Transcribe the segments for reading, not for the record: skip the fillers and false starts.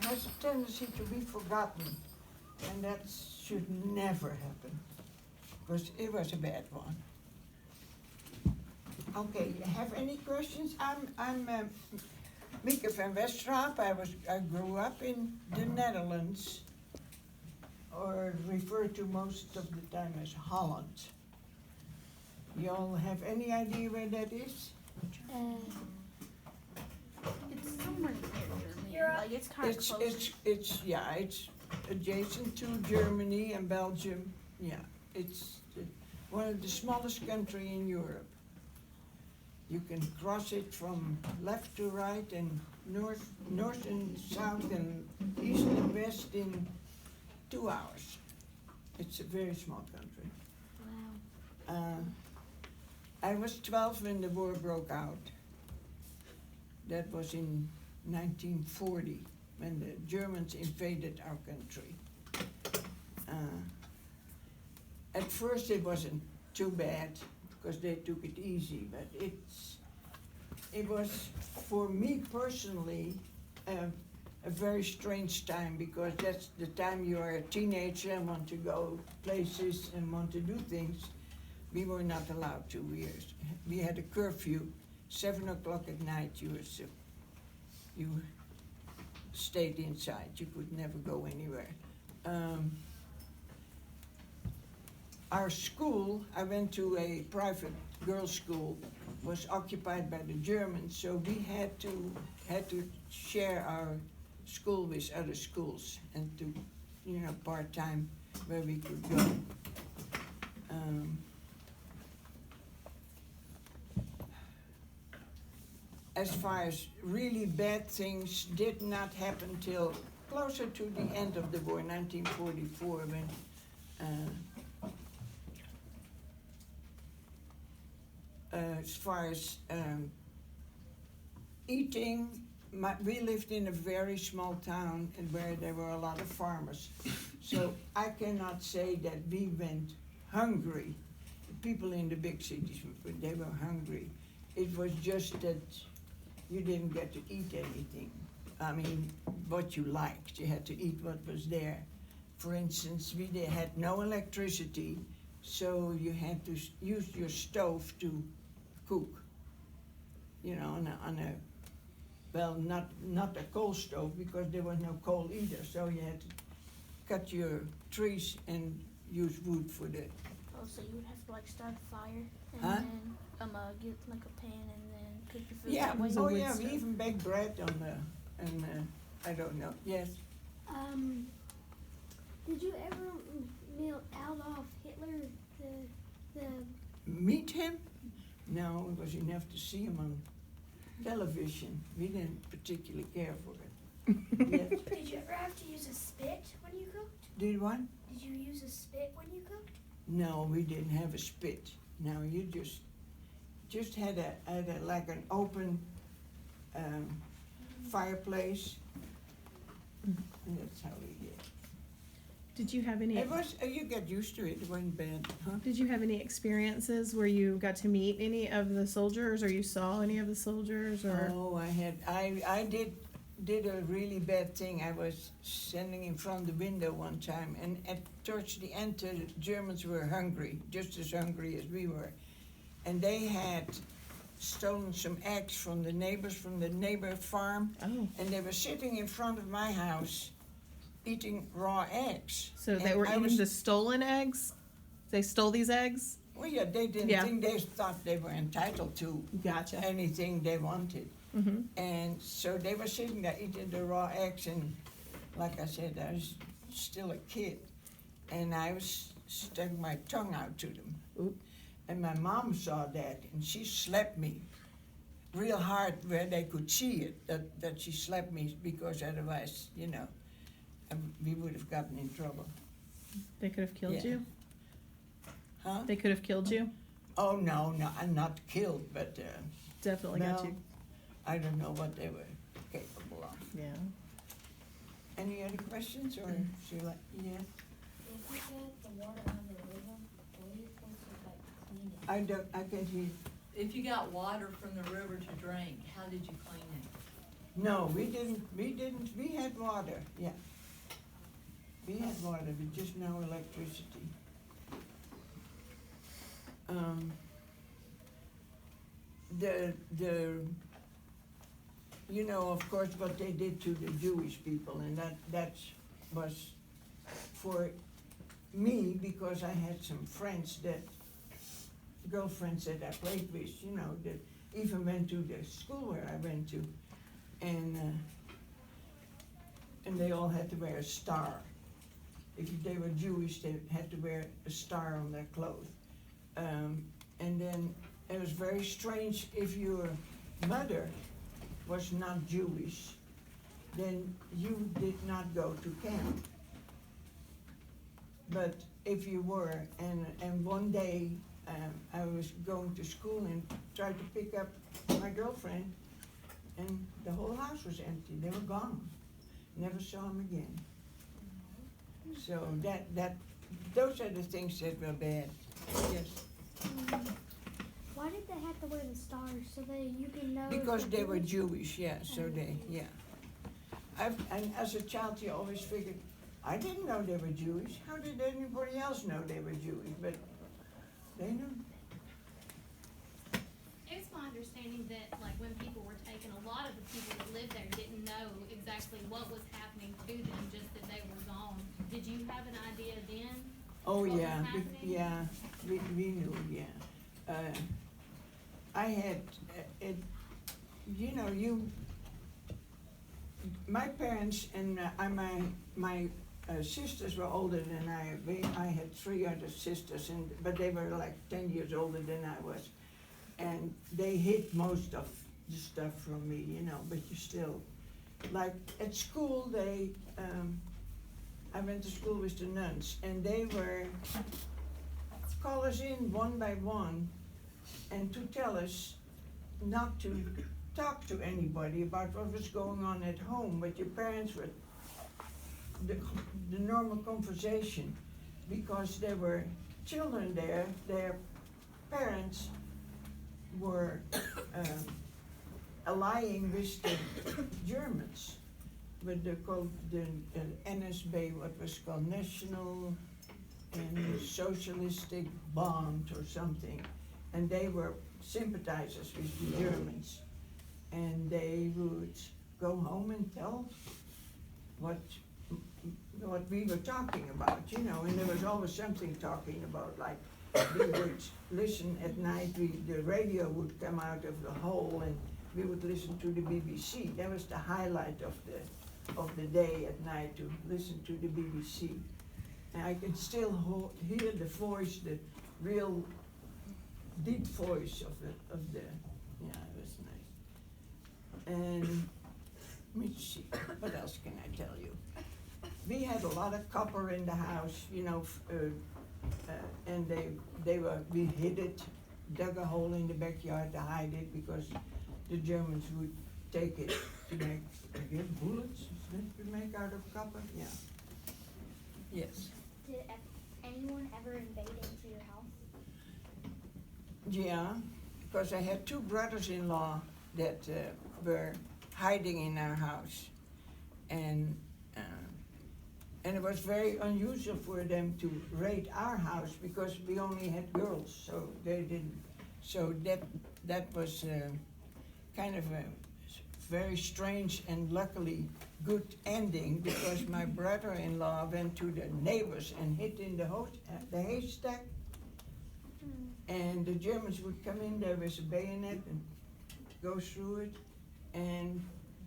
has a tendency to be forgotten, and that should never happen, because it was a bad one. Okay, you have any questions? I'm Mieke VanWesterop. I grew up in the Netherlands, or referred to most of the time as Holland. Y'all have any idea where that is? It's somewhere near Germany. Like it's kind of close. It's adjacent to Germany and Belgium. Yeah, it's one of the smallest country in Europe. You can cross it from left to right and north and south and east and west in 2 hours. It's a very small country. Wow. I was 12 when the war broke out. That was in 1940 when the Germans invaded our country. At first it wasn't too bad because they took it easy, but it was for me personally a very strange time, because that's the time you are a teenager and want to go places and want to do things. We were not allowed to. We had a curfew, 7 o'clock at night. You stayed inside. You could never go anywhere. Our school, I went to a private girls' school, was occupied by the Germans, so we had to share our school with other schools and to, part-time where we could go. As far as really bad things did not happen till closer to the end of the war, 1944, when as far as eating, we lived in a very small town and where there were a lot of farmers. So I cannot say that we went hungry. People in the big cities, they were hungry. It was just that you didn't get to eat anything. I mean, what you liked. You had to eat what was there. For instance, we had no electricity, so you had to use your stove to cook. Not a coal stove, because there was no coal either. So you had to cut your trees and use wood for the. Oh, so you would have to start a fire and Huh? then get a pan and then cook your food. Yeah. That way. Oh yeah. We even baked bread I don't know. Yes. Did you ever meet Adolf Hitler? The Meet him? No, it was enough to see him on television. We didn't particularly care for it. Yes. Did you ever have to use a spit when you cooked? Did what? Did you use a spit when you cooked? No, we didn't have a spit. No, you just had like an open fireplace. And that's how we did. Did you have any? It was. You get used to it. It wasn't bad, huh? Did you have any experiences where you got to meet any of the soldiers, or you saw any of the soldiers, or? Oh, I did a really bad thing. I was standing in front of the window one time, and towards the end, the Germans were hungry, just as hungry as we were, and they had stolen some eggs from the neighbor farm, Oh. and they were sitting in front of my house, eating raw eggs. So they And were I eating was- the stolen eggs? They stole these eggs? Well, yeah, they didn't Yeah. think, they thought they were entitled to Gotcha. anything they wanted. Mm-hmm. And so they were sitting there eating the raw eggs, and like I said, I was still a kid, and I was sticking my tongue out to them. Oop. And my mom saw that, and she slapped me real hard where they could see it, that she slapped me, because otherwise, we would have gotten in trouble. They could have killed Yeah. you? Huh? They could have killed you? Oh, no, I'm not killed, but Definitely got no, you. I don't know what they were capable of. Yeah. Any other questions, or should I? Yes. If you get the water out of the river, what are you supposed to clean it? I can't hear. If you got water from the river to drink, how did you clean it? No, we didn't, we had water, yeah. We had water, but just no electricity. The, you know, of course, what they did to the Jewish people, and that was for me, because I had some friends girlfriends that I played with, you know, that even went to the school where I went to, and they all had to wear a star. If they were Jewish, they had to wear a star on their clothes. And then it was very strange, if your mother was not Jewish, then you did not go to camp. But if you were, and one day I was going to school and tried to pick up my girlfriend, and the whole house was empty. They were gone. Never saw them again. So those are the things that were bad. Yes. Why did they have to wear the stars so that you can know? Because if they were Jewish? Jewish, yeah. So yeah. And as a child, you always figured, I didn't know they were Jewish. How did anybody else know they were Jewish? But they knew. It's my understanding that, like, when people were taken, a lot of the people that lived there didn't know exactly what was happening to them, just that they were gone. Did you have an idea then? Oh, What was yeah, happening? yeah, we knew, yeah. I had, you know, my parents and my sisters were older than I had 3 other sisters, but they were like 10 years older than I was. And they hid most of the stuff from me, you know, but you still, like at school, I went to school with the nuns, and they were call us in one by one and to tell us not to talk to anybody about what was going on at home, but your parents were the normal conversation, because there were children there, their parents were allying with the Germans, with the NSB, what was called National and Socialistic Bond or something, and they were sympathizers with the Germans, and they would go home and tell what we were talking about, you know, and there was always something talking about, like we would listen at night, the radio would come out of the hole and we would listen to the BBC. That was the highlight of the day at night, to listen to the BBC. And I can still hear the voice, the real deep voice of the, yeah, it was nice. And let me see, what else can I tell you? We had a lot of copper in the house, you know, and we hid it, dug a hole in the backyard to hide it, because the Germans would take it to make, again, bullets that we make out of copper, yeah. Yes. Did anyone ever invade into your house? Yeah, because I had 2 brothers-in-law that were hiding in our house, and it was very unusual for them to raid our house, because we only had girls, so they didn't. So that was kind of a very strange and luckily good ending, because my brother-in-law went to the neighbors and hid in the haystack, and the Germans would come in there with a bayonet and go through it, and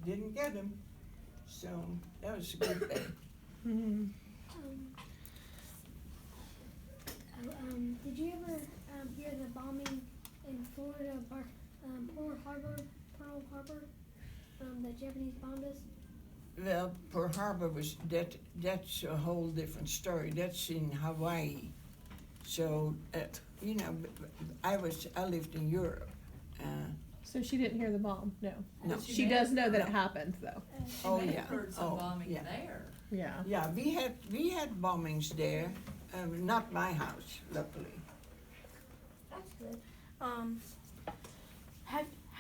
didn't get him. So that was a good day. Mm-hmm. Did you ever hear the bombing in Florida, Pearl Harbor? The Japanese bombed us? Well, Pearl Harbor that's a whole different story. That's in Hawaii. So, you know, I lived in Europe. So she didn't hear the bomb? No. No. She does know that it happened, though. Oh, They yeah. heard some bombing yeah. there. Yeah. Yeah, we had bombings there, not my That's good.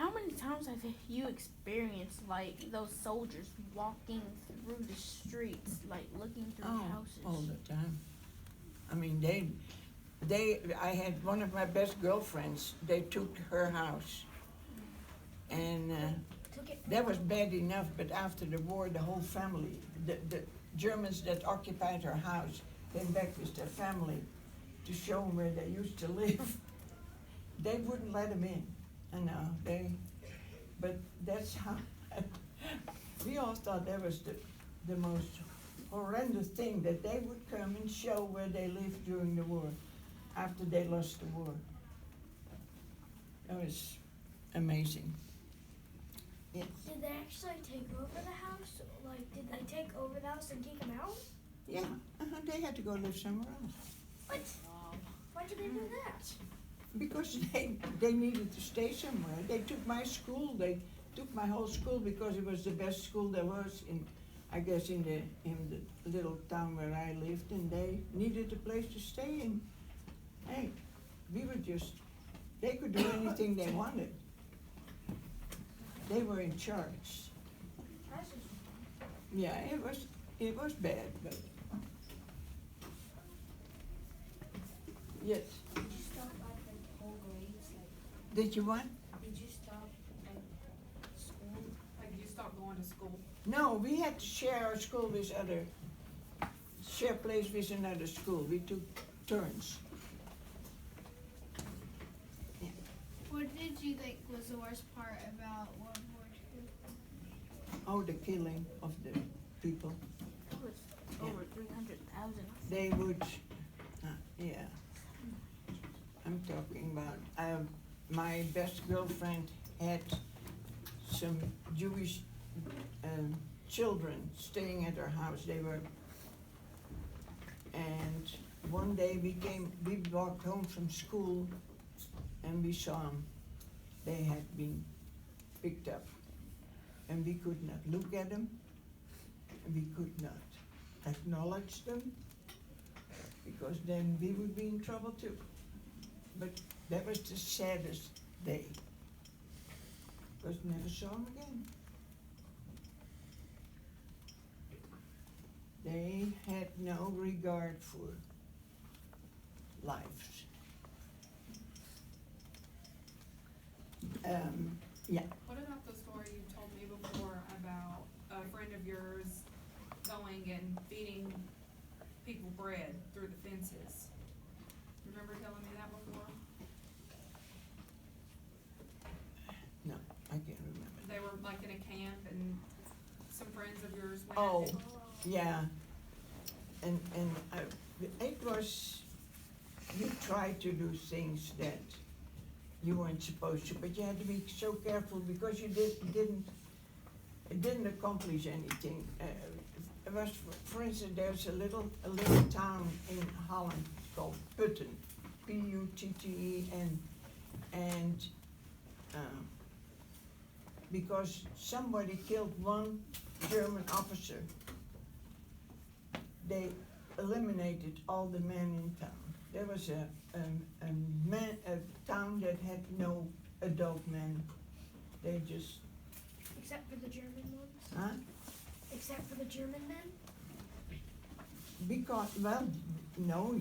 How many times have you experienced like those soldiers walking through the streets, like looking through houses? All the time. I mean, I had one of my best girlfriends, they took her house. And that was bad enough, but after the war, the whole family, the Germans that occupied her house came back with their family to show them where they used to live. They wouldn't let them in. I know, but that's how, we all thought that was the most horrendous thing, that they would come and show where they lived during the war, after they lost the war. That was amazing. Yes. Did they actually take over the house? Like, did they take over the house and kick them out? Yeah, they had to go live somewhere else. What? Why did they do that? Because they needed to stay somewhere. They took my school, they took my whole school because it was the best school there was in, I guess, in the little town where I lived, and they needed a place to stay in. Hey, we were just, they could do anything they wanted. They were in charge. Yeah, it was bad, but yes. Did you stop at the whole grades? Did you what? Did you stop at school? Like, you stopped going to school? No, we had to share our school with share place with another school. We took turns. What did you think was the worst part about World War II? Oh, the killing of the people. It was over 300,000. They would, yeah. I'm talking about, my best girlfriend had some Jewish children staying at her house. They were, and one day we walked home from school and we saw them. They had been picked up, and we could not look at them, and we could not acknowledge them, because then we would be in trouble too. But that was the saddest day, because never saw them again. They had no regard for lives. Yeah. What about the story you told me before about a friend of yours going and feeding people bread through the fences? Remember telling me that before? No, I can't remember. They were like in a camp and some friends of yours went. Oh, and- yeah. And it was, you tried to do things that you weren't supposed to, but you had to be so careful because you didn't accomplish anything. It was, for instance, there's a little town in Holland called Putten, Putten, and because somebody killed one German officer, they eliminated all the men in town. There was a town that had no adult men. They just, Except for the German ones? huh? Except for the German men? Because, well, no,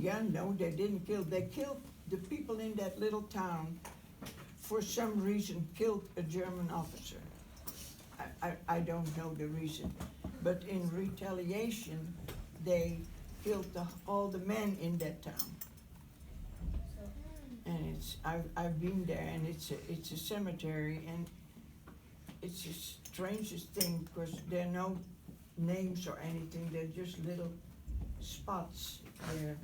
they didn't kill. They killed the people in that little town, for some reason, killed a German officer. I don't know the reason. But in retaliation, they killed all the men in that town. And I've been there, and it's a cemetery, and it's the strangest thing, because there are no names or anything, they're just little spots there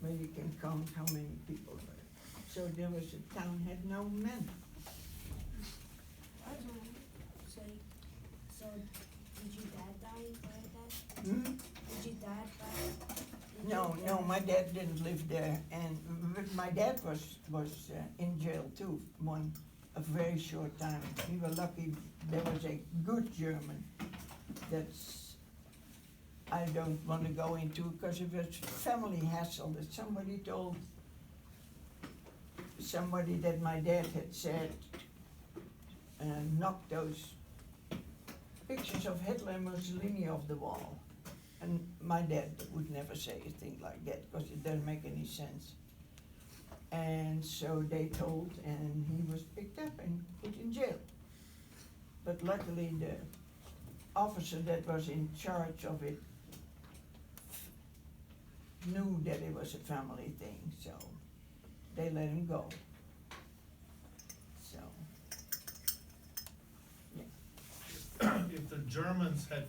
where you can count how many people were. So there was a town had no men. So did your dad die like that? Hmm? Did your dad die? No, my dad didn't live there, but my dad was in jail too, a very short time. We were lucky there was a good German I don't want to go into, because it was family hassle that somebody told somebody that my dad had said knocked those pictures of Hitler and Mussolini off the wall. And my dad would never say a thing like that, because it doesn't make any sense. And so they told, and he was picked up and put in jail. But luckily the officer that was in charge of it knew that it was a family thing, so they let him go. So, If the Germans had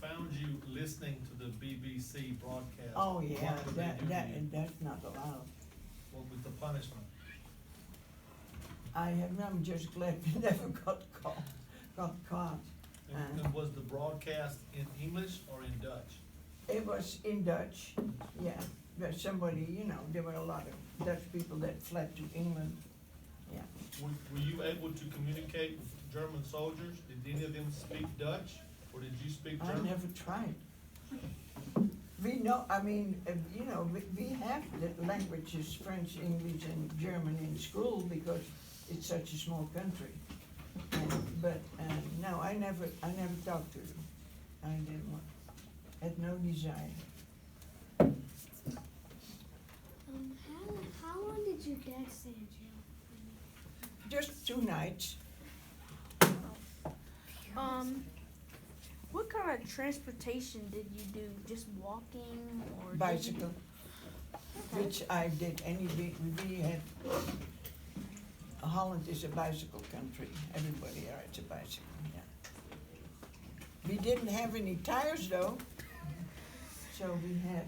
found you listening to the BBC broadcast, oh yeah, what would they do to you? that's not allowed. What was the punishment? I'm just glad we never got caught. And was the broadcast in English or in Dutch? It was in Dutch, yeah, but somebody, you know, there were a lot of Dutch people that fled to England, yeah. Were you able to communicate with German soldiers? Did any of them speak Dutch, or did you speak I German? never tried. We know, I mean, you know, we have the languages, French, English, and German in school because it's such a small country. But no, I never talked to them. I didn't want, had no desire. How long did your dad stay in jail? Just 2 nights. What kind of transportation did you do? Just walking or? did you- Bicycle, which I did we had, Holland is a bicycle country, everybody rides a bicycle, yeah. We didn't have any tires though, so we had,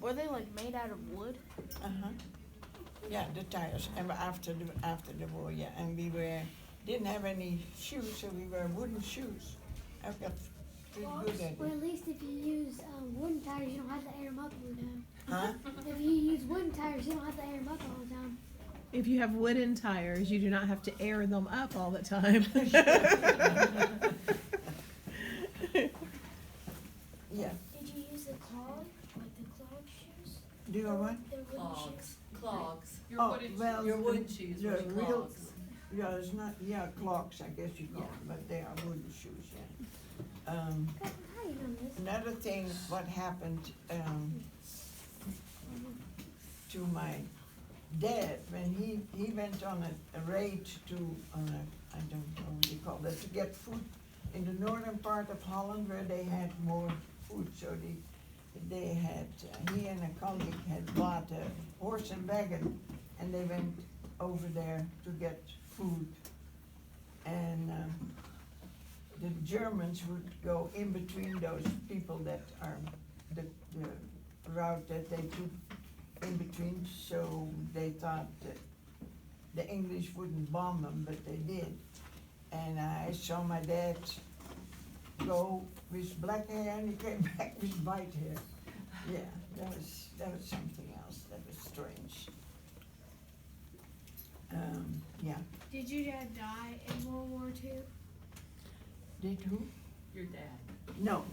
Were they like made out of wood? yeah, the tires, and after the war, yeah, and we didn't have any shoes, so we wear wooden shoes. I've got pretty good at Well, it. at least if you use wooden tires, you don't have to air them up all the time. Huh? If you use wooden tires, you don't have to air them up all the time. If you have wooden tires, you do not have to air them up all the time. Yeah, Did you use the clog, like the clog shoes? do you know what? The wooden shoes. Clogs. Your Oh, wooden well, Your wooden shoes the were the real- clogs. Yeah, it's not, yeah, clogs, I guess you call them, but they are wooden shoes, yeah. How you know this? Another thing, what happened, to my dad, when he went on a raid to, I don't know what you call that, to get food in the northern part of Holland where they had more food, so they had, he and a colleague had bought a horse and wagon, and they went over there to get food. And the Germans would go in between those people that are the route that they took in between, so they thought that the English wouldn't bomb them, but they did. And I saw my dad go with black hair and he came back with white hair. Yeah, that was something else, that was strange. Yeah, Did your dad die in World War II? did who? Your dad. No,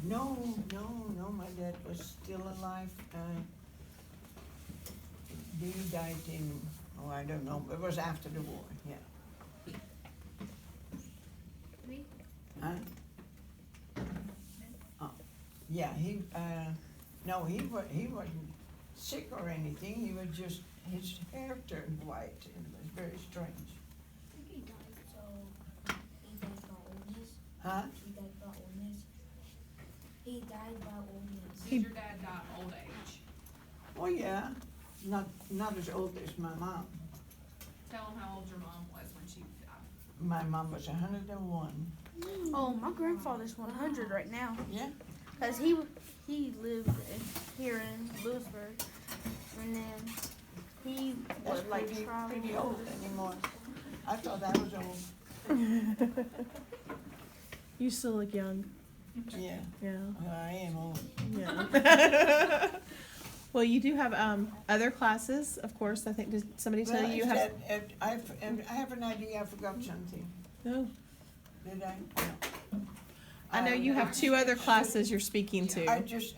my dad was still alive. He died in, I don't know, it was after the war, yeah. Me? Huh? Oh, yeah, he wasn't sick or anything, he was just, his hair turned white, and it was very strange. I think he died by illness. Huh? He died by illness. He died by illness. Did your dad die of old age? Oh, yeah, not as old as my mom. Tell him how old your mom was when she died. My mom was 101. Oh, my grandfather's 100 right now. Yeah? Cause he lived here in Lewisburg, and then he That's was like pretty traveling. old anymore. I thought that was old. You still look young. Yeah, Yeah. I am old. Yeah. Well, you do have other classes, of course. I think, did somebody tell Well, you you is have? that- I have an idea, I forgot something. No. Did I? No. I know you have 2 other classes you're speaking I to. just,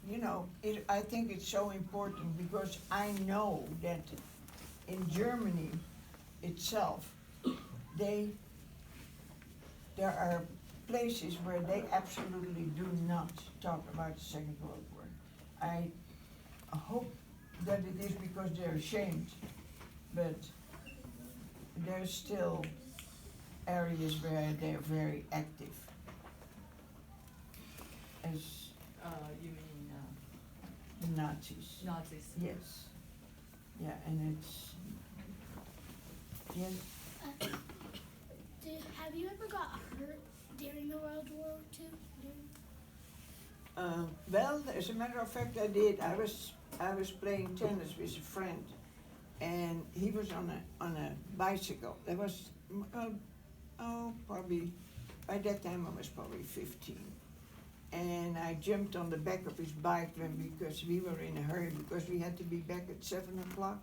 you know, I think it's so important because I know that in Germany itself, there are places where they absolutely do not talk about the Second World War. I hope that it is because they're ashamed, but there's still areas where they're very active. As You mean, the Nazis, Nazis? yes. Yeah, and it's, yes, Have you ever got hurt during the World War II? well, as a matter of fact, I did. I was playing tennis with a friend, and he was on a bicycle. That was probably by that time I was probably 15, and I jumped on the back of his bike because we were in a hurry because we had to be back at 7:00,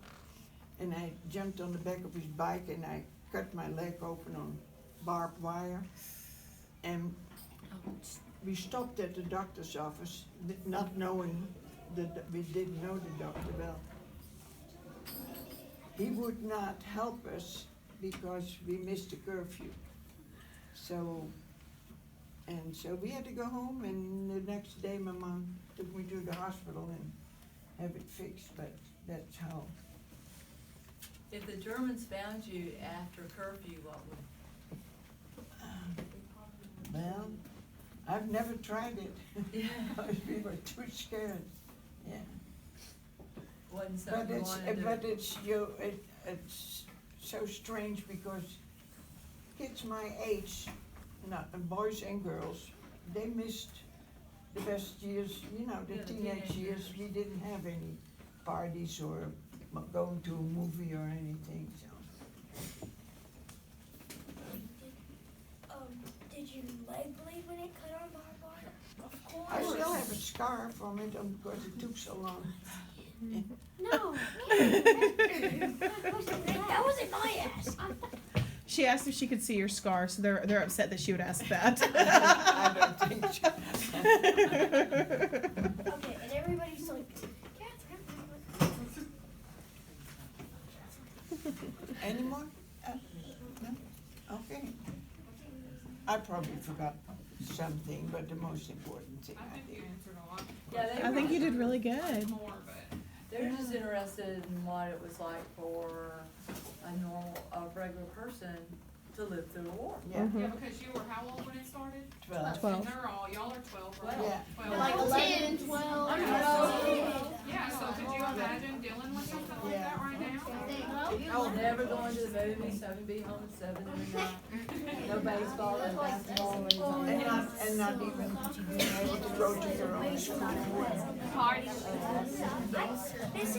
and I jumped on the back of his bike and I cut my leg open on barbed wire, and we stopped at the doctor's office, not knowing that we didn't know the doctor well. He would not help us because we missed the curfew. So we had to go home, and the next day my mom took me to the hospital and have it fixed, but that's how. If the Germans found you after curfew, what would? Well, I've never tried it. We were too scared, yeah. Wasn't But something you it's, wanted to? but it's so strange because kids my age, boys and girls, they missed the best years, the Yeah, the teenage teenage years. years. We didn't have any parties or going to a movie or anything, so. Did your leg bleed when it cut on barbed wire? Of course. I still have a scar from it because it took so long. No. That wasn't my ass. She asked if she could see your scar, so they're upset that she would ask that. I don't think so. Okay, and everybody's like, Any more? No? Okay. I probably forgot something, but the most important thing I I think you did. answered a lot. Yeah, they I think you did really good. More, but. They're just interested in what it was like for a regular person to live through a war. Yeah, Yeah, because you were how old when it started? 12. 12. And they're all, y'all are 12, right? Yeah. 12. Like 10, 12. Yeah, so could you imagine dealing with something like that right now? Oh, never going to the movies, having to be home at 7 in the night. No baseball, no basketball, And not even being able to go to your own school. Parties. this is